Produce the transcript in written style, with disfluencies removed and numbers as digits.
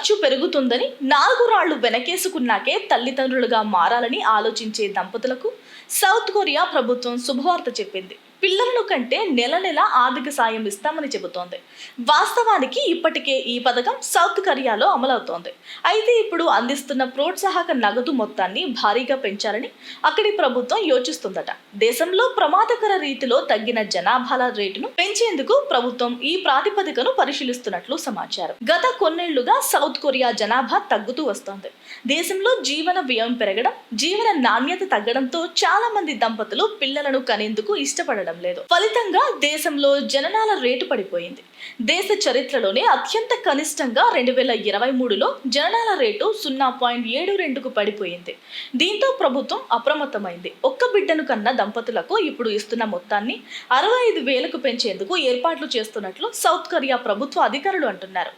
ఖర్చు పెరుగుతుందని 4 రాళ్లు వెనకేసుకున్నాకే తల్లిదండ్రులుగా మారాలని ఆలోచించే దంపతులకు సౌత్ కొరియా ప్రభుత్వం శుభవార్త చెప్పింది. పిల్లలను కంటే నెల నెల ఆర్థిక సాయం ఇస్తామని చెబుతోంది. వాస్తవానికి ఇప్పటికే ఈ పథకం సౌత్ కొరియాలో అమలవుతోంది. అయితే ఇప్పుడు అందిస్తున్న ప్రోత్సాహక నగదు మొత్తాన్ని భారీగా పెంచాలని అక్కడి ప్రభుత్వం యోచిస్తుందట. దేశంలో ప్రమాదకర రీతిలో తగ్గిన జనాభాల రేటును పెంచేందుకు ప్రభుత్వం ఈ ప్రాతిపదికను పరిశీలిస్తున్నట్లు సమాచారం. గత కొన్నేళ్లుగా సౌత్ కొరియా జనాభా తగ్గుతూ వస్తోంది. దేశంలో జీవన వ్యయం పెరగడం, జీవన నాణ్యత తగ్గడంతో చాలా మంది దంపతులు పిల్లలను కనేందుకు ఇష్టపడడం లేదు. ఫలితంగా దేశంలో జననాల రేటు పడిపోయింది. దేశ చరిత్రలోనే అత్యంత కనిష్టంగా 2023లో జననాల రేటు 0.72కు పడిపోయింది. దీంతో ప్రభుత్వం అప్రమత్తమైంది. ఒక్క బిడ్డను కన్న దంపతులకు ఇప్పుడు ఇస్తున్న మొత్తాన్ని 65,000కు పెంచేందుకు ఏర్పాట్లు చేస్తున్నట్లు సౌత్ కొరియా ప్రభుత్వ అధికారులు అంటున్నారు.